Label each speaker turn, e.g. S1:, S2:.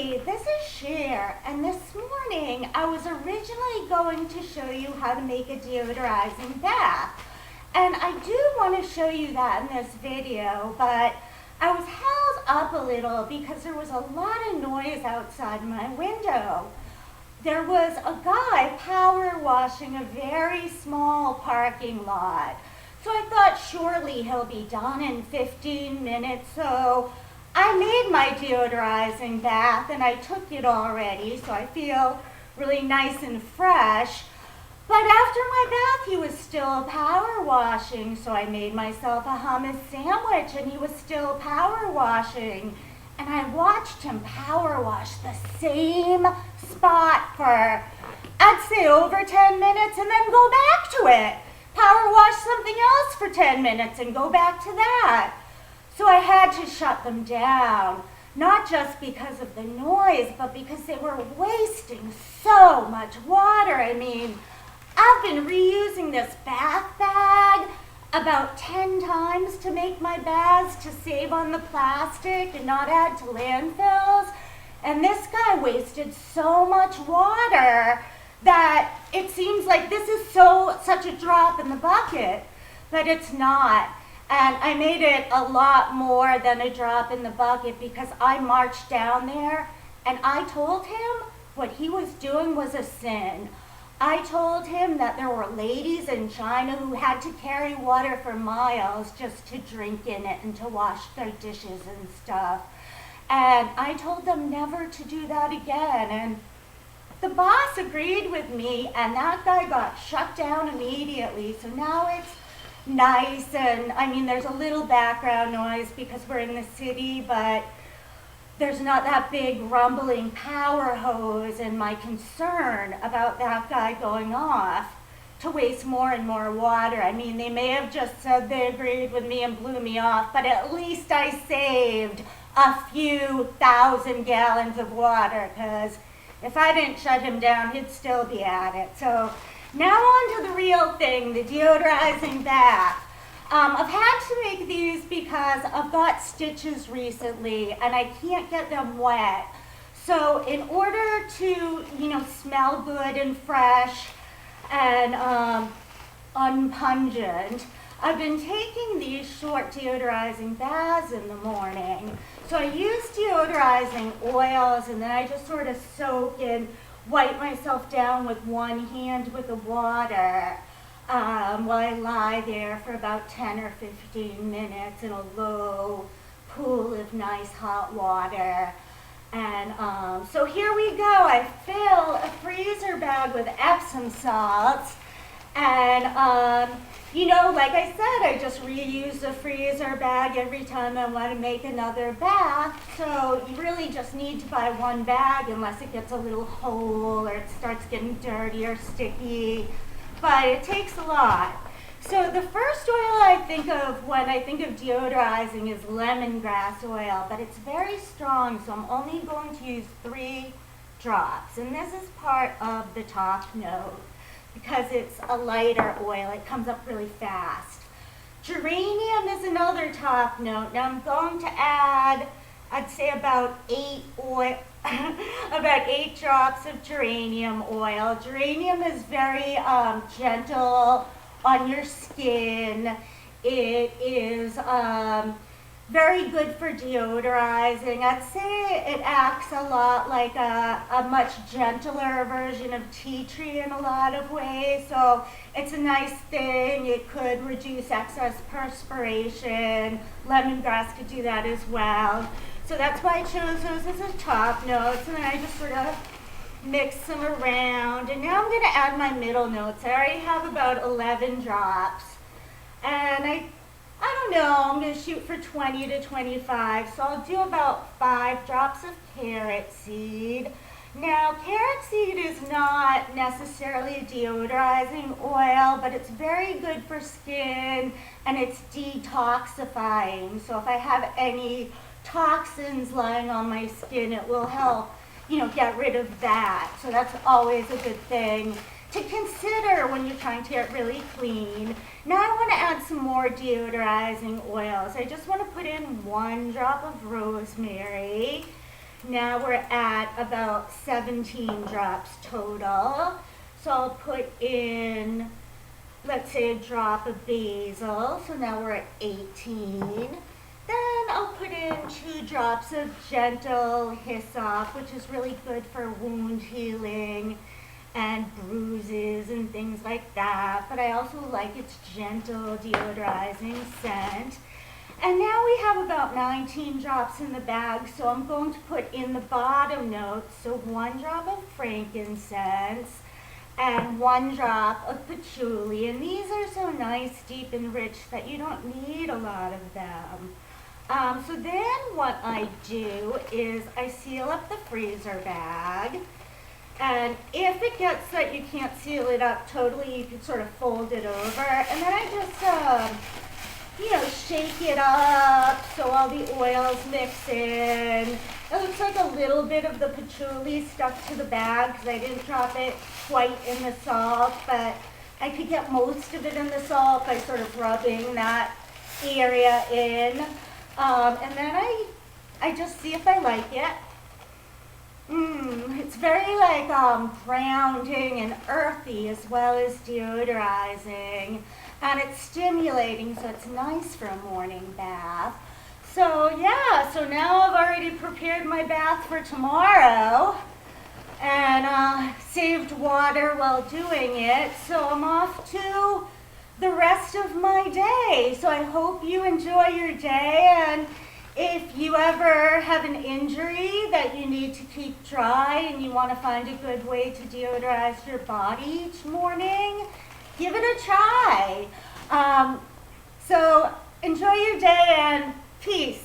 S1: Hey, this is Cher, and this morning I was originally going to show you how to make a deodorizing bath. And I do want to show you that in this video, but I was held up a little because there was a lot of noise outside my window. There was a guy power washing a very small parking lot. So I thought surely he'll be done in 15 minutes, so I made my deodorizing bath and I took it already, so I feel really nice and fresh. But after my bath, he was still power washing, so I made myself a hummus sandwich and he was still power washing. And I watched him power wash the same spot for, I'd say over 10 minutes and then go back to it. Power wash something else for 10 minutes and go back to that. So I had to shut them down, not just because of the noise, but because they were wasting so much water. I mean, I've been reusing this bath bag about 10 times to make my baths to save on the plastic and not add to landfills. And this guy wasted so much water that it seems like this is such a drop in the bucket, but it's not. And I made it a lot more than a drop in the bucket because I marched down there and I told him what he was doing was a sin. I told him that there were ladies in China who had to carry water for miles just to drink in it and to wash their dishes and stuff. And I told them never to do that again. And the boss agreed with me and that guy got shut down immediately. So now it's nice, and I mean there's a little background noise because we're in the city, but there's not that big rumbling power hose, and my concern about that guy going off to waste more and more water. I mean, they may have just said they agreed with me and blew me off, but at least I saved a few thousand gallons of water, because if I didn't shut him down, he'd still be at it. So now on to the real thing, the deodorizing bath. I've had to make these because I've got stitches recently and I can't get them wet. So in order to, smell good and fresh and unpungent, I've been taking these short deodorizing baths in the morning. So I use deodorizing oils and then I just sort of soak and wipe myself down with one hand with the water while I lie there for about 10 or 15 minutes in a low pool of nice hot water. And so here we go. I fill a freezer bag with Epsom salts. And, like I said, I just reuse the freezer bag every time I want to make another bath. So you really just need to buy one bag unless it gets a little whole or it starts getting dirty or sticky. But it takes a lot. So the first oil I think of when I think of deodorizing is lemongrass oil, but it's very strong, so I'm only going to use 3 drops. And this is part of the top note, because it's a lighter oil. It comes up really fast. Geranium is another top note. Now I'm going to add, I'd say about 8 drops of geranium oil. Geranium is very gentle on your skin. It is very good for deodorizing. I'd say it acts a lot like a much gentler version of tea tree in a lot of ways. So it's a nice thing. It could reduce excess perspiration. Lemongrass could do that as well. So that's why I chose those as a top notes. And then I just sort of mix them around. And now I'm going to add my middle notes. I already have about 11 drops. And I don't know, I'm going to shoot for 20 to 25, so I'll do about 5 drops of carrot seed. Now, carrot seed is not necessarily a deodorizing oil, but it's very good for skin and it's detoxifying. So if I have any toxins lying on my skin, it will help, get rid of that. So that's always a good thing to consider when you're trying to get really clean. Now I want to add some more deodorizing oils. I just want to put in 1 drop of rosemary. Now we're at about 17 drops total. So I'll put in, let's say, a drop of basil. So now we're at 18. Then I'll put in 2 drops of gentle hyssop, which is really good for wound healing and bruises and things like that. But I also like its gentle deodorizing scent. And now we have about 19 drops in the bag, so I'm going to put in the bottom notes, so 1 drop of frankincense and 1 drop of patchouli. And these are so nice, deep, and rich that you don't need a lot of them. So then what I do is I seal up the freezer bag. And if it gets that you can't seal it up totally, you can sort of fold it over. And then I just, shake it up so all the oils mix in. It looks like a little bit of the patchouli stuck to the bag because I didn't drop it quite in the salt, but I could get most of it in the salt by sort of rubbing that area in. And then I just see if I like it. It's very like grounding and earthy as well as deodorizing. And it's stimulating, so it's nice for a morning bath. So yeah, so now I've already prepared my bath for tomorrow and saved water while doing it. So I'm off to the rest of my day. So I hope you enjoy your day, and if you ever have an injury that you need to keep dry and you want to find a good way to deodorize your body each morning, give it a try. So enjoy your day and peace.